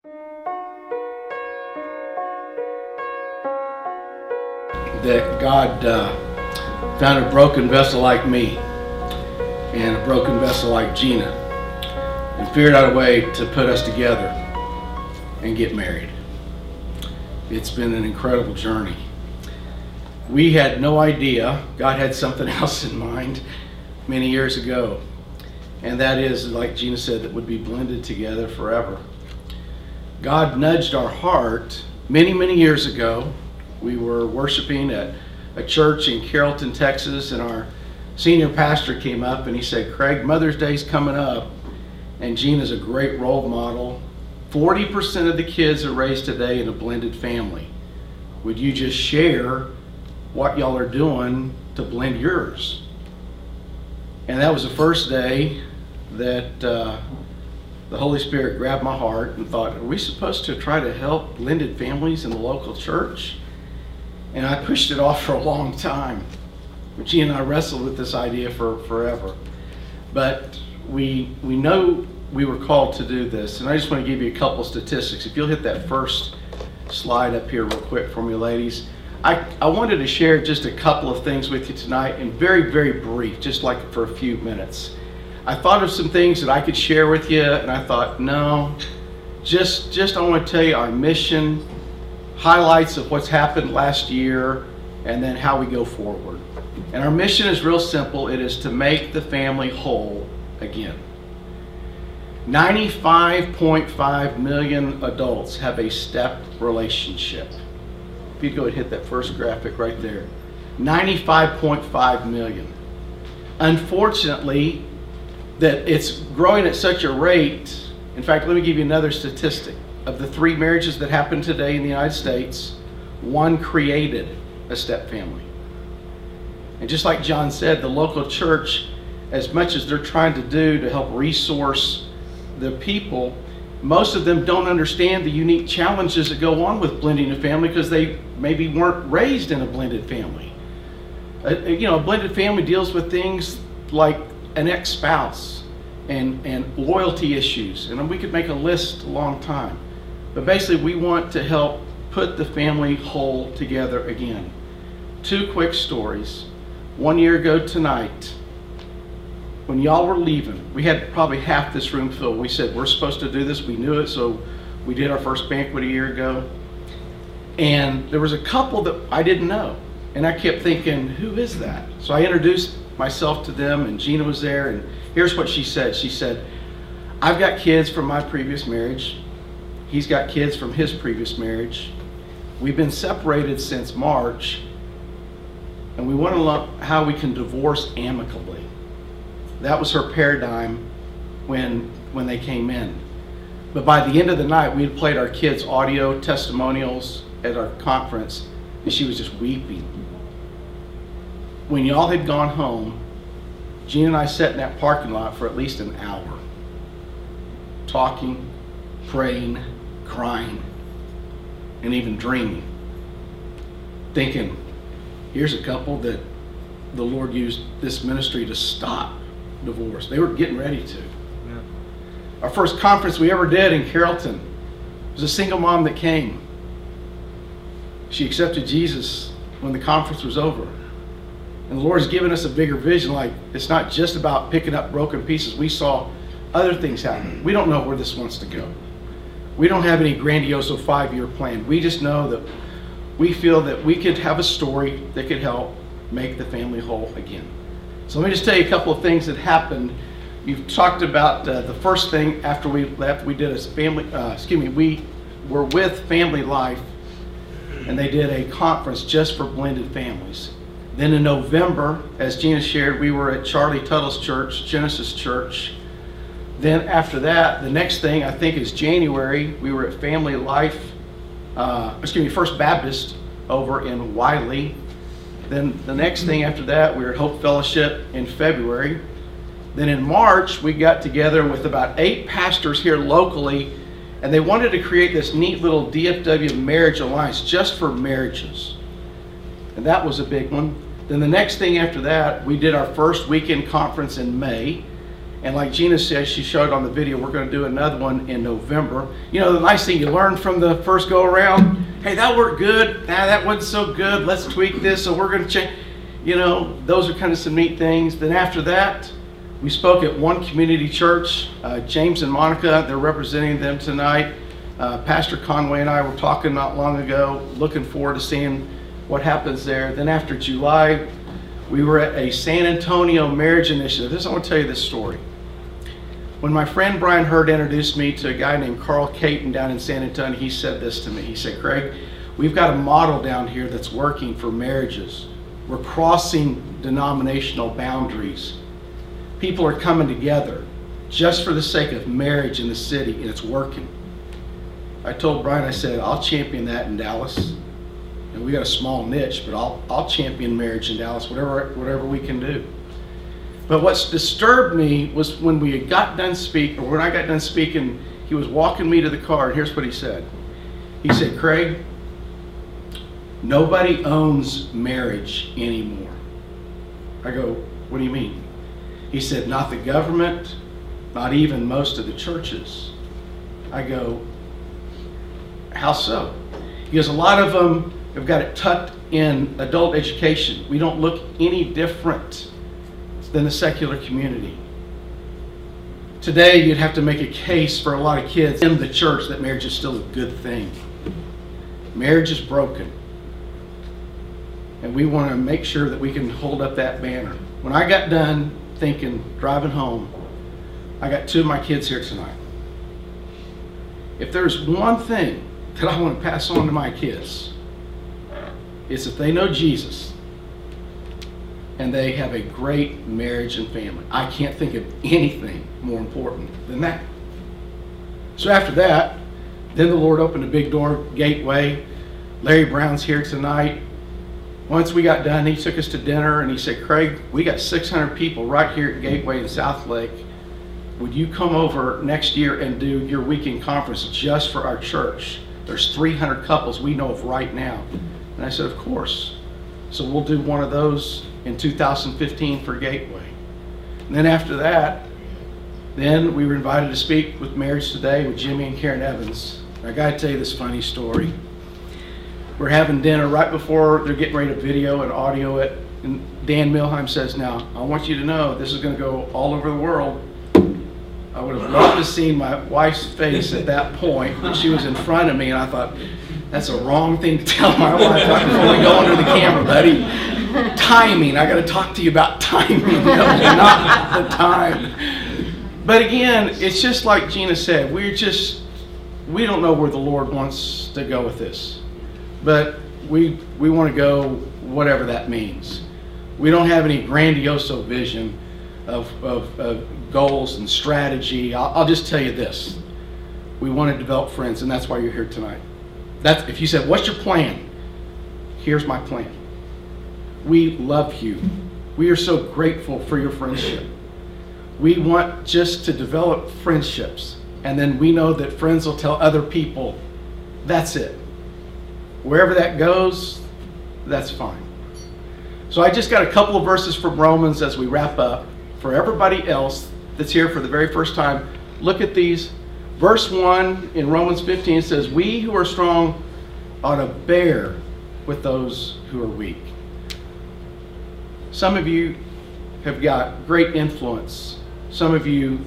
That God found a broken vessel like me and a broken vessel like Gina and figured out a way to put us together and get married. It's been an incredible journey. We had no idea God had something else in mind many years ago, and that is, like Gina said, that would be blended together forever. God nudged our heart many years ago. We were worshiping at a church in Carrollton, Texas, and our senior pastor came up and he said, "Craig, Mother's Day's coming up, and Gina's a great role model. 40% of the kids are raised today in a blended family. Would you just share what y'all are doing to blend yours?" And that was the first day that the Holy Spirit grabbed my heart and thought, are we supposed to try to help blended families in the local church? And I pushed it off for a long time. Gina and I wrestled with this idea for forever. But we know we were called to do this. And I just want to give you a couple statistics. If you'll hit that first slide up here real quick for me, ladies. I wanted to share just a couple of things with you tonight, and very brief, just like for a few minutes. I thought of some things that I could share with you, and I thought, no, just I want to tell you our mission, highlights of what's happened last year, and then how we go forward. And our mission is real simple. It is to make the family whole again. 95.5 million adults have a step relationship. If you go and hit that first graphic right there. 95.5 million. Unfortunately, that it's growing at such a rate. In fact, let me give you another statistic. Of the 3 marriages that happen today in the United States, 1 created a step family. And just like John said, the local church, as much as they're trying to do to help resource the people, most of them don't understand the unique challenges that go on with blending a family because they maybe weren't raised in a blended family. A blended family deals with things like an ex-spouse and loyalty issues, and we could make a list a long time. But basically, we want to help put the family whole together again. 2 quick stories. 1 year ago tonight, when y'all were leaving, we had probably half this room filled. We said, we're supposed to do this. We knew it, so we did our first banquet a year ago. And there was a couple that I didn't know. And I kept thinking, who is that? So I introduced myself to them, and Gina was there, and here's what she said. She said, I've got kids from my previous marriage. He's got kids from his previous marriage. We've been separated since March, and we want to learn how we can divorce amicably. That was her paradigm when they came in. But by the end of the night, we had played our kids' audio testimonials at our conference, and she was just weeping. When y'all had gone home, Gina and I sat in that parking lot for at least an hour, talking, praying, crying, and even dreaming, thinking, here's a couple that the Lord used this ministry to stop divorce. They were getting ready to. Yeah. Our first conference we ever did in Carrollton was a single mom that came. She accepted Jesus when the conference was over. And the Lord has given us a bigger vision, like it's not just about picking up broken pieces. We saw other things happen. We don't know where this wants to go. We don't have any grandiose 5-year plan. We just know that we feel that we could have a story that could help make the family whole again. So let me just tell you a couple of things that happened. You've talked about the first thing after we left. We did a family, we were with Family Life, and they did a conference just for blended families. Then in November, as Gina shared, we were at Charlie Tuttle's church, Genesis Church. Then after that, the next thing I think is January, we were at Family Life, First Baptist over in Wiley. Then the next thing after that, we were at Hope Fellowship in February. Then in March, we got together with about 8 pastors here locally, and they wanted to create this neat little DFW marriage alliance just for marriages. And that was a big one. Then the next thing after that, we did our first weekend conference in May. And like Gina said, she showed on the video, we're going to do another one in November. You know, the nice thing you learn from the first go around, hey, that worked good. That wasn't so good. Let's tweak this. So we're going to change. You know, those are kind of some neat things. Then after that, we spoke at one community church. James and Monica, they're representing them tonight. Pastor Conway and I were talking not long ago, looking forward to seeing what happens there. Then after July, we were at a San Antonio marriage initiative. I want to tell you this story. When my friend Brian Hurd introduced me to a guy named Carl Caton down in San Antonio, he said this to me. He said, Craig, we've got a model down here that's working for marriages. We're crossing denominational boundaries. People are coming together just for the sake of marriage in the city, and it's working. I told Brian, I said, I'll champion that in Dallas. And we got a small niche, but I'll champion marriage in Dallas, whatever we can do. But what's disturbed me was when we got done speaking, or when I got done speaking, he was walking me to the car, and here's what he said. He said, Craig, nobody owns marriage anymore. I go, what do you mean? He said, not the government, not even most of the churches. I go, how so? He goes, a lot of them have got it tucked in adult education. We don't look any different than the secular community. Today, you'd have to make a case for a lot of kids in the church that marriage is still a good thing. Marriage is broken. And we want to make sure that we can hold up that banner. When I got done thinking, driving home, I got 2 of my kids here tonight. If there's one thing that I want to pass on to my kids, it's if they know Jesus and they have a great marriage and family. I can't think of anything more important than that. So after that, then the Lord opened a big door, Gateway. Larry Brown's here tonight. Once we got done, he took us to dinner and he said, Craig, we got 600 people right here at Gateway in South Lake. Would you come over next year and do your weekend conference just for our church? There's 300 couples we know of right now. And I said, of course. So we'll do one of those in 2015 for Gateway. And then after that, then we were invited to speak with Marriage Today with Jimmy and Karen Evans. I got to tell you this funny story. We're having dinner right before they're getting ready to video and audio it. And Dan Milheim says, now, I want you to know this is going to go all over the world. I would have loved to see my wife's face at that point when she was in front of me, and I thought, that's a wrong thing to tell my wife right before we go under the camera, buddy. Timing, I got to talk to you about timing, not the time. But again, it's just like Gina said, we don't know where the Lord wants to go with this. But we want to go whatever that means. We don't have any grandiose vision of goals and strategy. I'll just tell you this. We want to develop friends, and that's why you're here tonight. If you said, what's your plan? Here's my plan. We love you. We are so grateful for your friendship. We want just to develop friendships, and then we know that friends will tell other people. That's it. Wherever that goes, that's fine. So I just got a couple of verses from Romans as we wrap up. For everybody else that's here for the very first time, look at these. Verse 1 in Romans 15 says, we who are strong ought to bear with those who are weak. Some of you have got great influence. Some of you,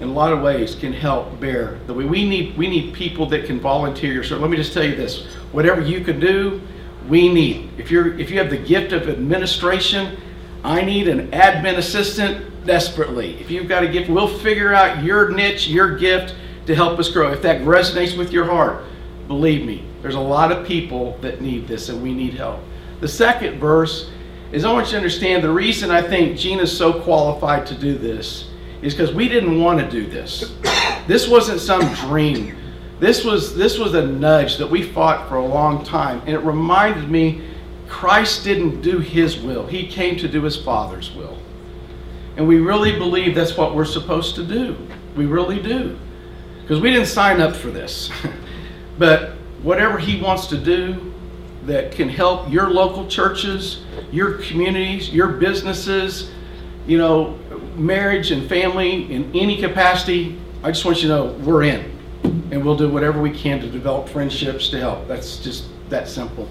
in a lot of ways, can help bear the way. We need people that can volunteer your service. Let me just tell you this. Whatever you can do, we need. If you have the gift of administration, I need an admin assistant desperately. If you've got a gift, we'll figure out your niche, your gift to help us grow. If that resonates with your heart, believe me, there's a lot of people that need this and we need help. The second verse is, I want you to understand the reason I think Gina's so qualified to do this is because we didn't want to do this. This wasn't some dream. This was a nudge that we fought for a long time. And it reminded me, Christ didn't do his will. He came to do his Father's will. And we really believe that's what we're supposed to do. We really do. Because we didn't sign up for this. But whatever he wants to do that can help your local churches, your communities, your businesses, marriage and family in any capacity, I just want you to know we're in. And we'll do whatever we can to develop friendships to help. That's just that simple.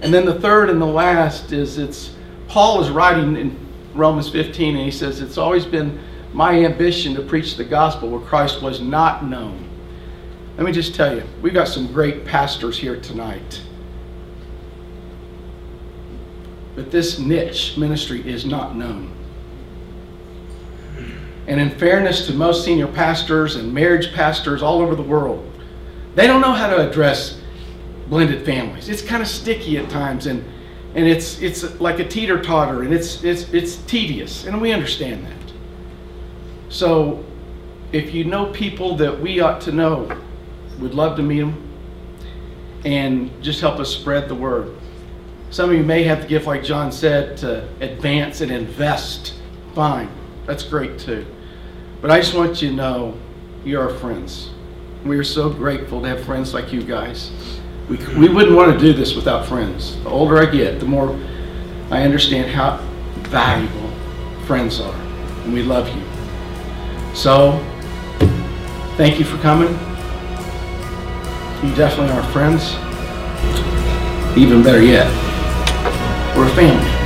And then the third and the last is Paul is writing in Romans 15, and he says, it's always been my ambition to preach the gospel where Christ was not known. Let me just tell you, we've got some great pastors here tonight. But this niche ministry is not known. And in fairness to most senior pastors and marriage pastors all over the world, they don't know how to address blended families. It's kind of sticky at times, and it's like a teeter-totter, and it's tedious, and we understand that. So if you know people that we ought to know, we'd love to meet them and just help us spread the word. Some of you may have the gift, like John said, to advance and invest. Fine, that's great too. But I just want you to know you're our friends. We are so grateful to have friends like you guys. We wouldn't want to do this without friends. The older I get, the more I understand how valuable friends are. And we love you. So, thank you for coming. You definitely are friends. Even better yet, we're a family.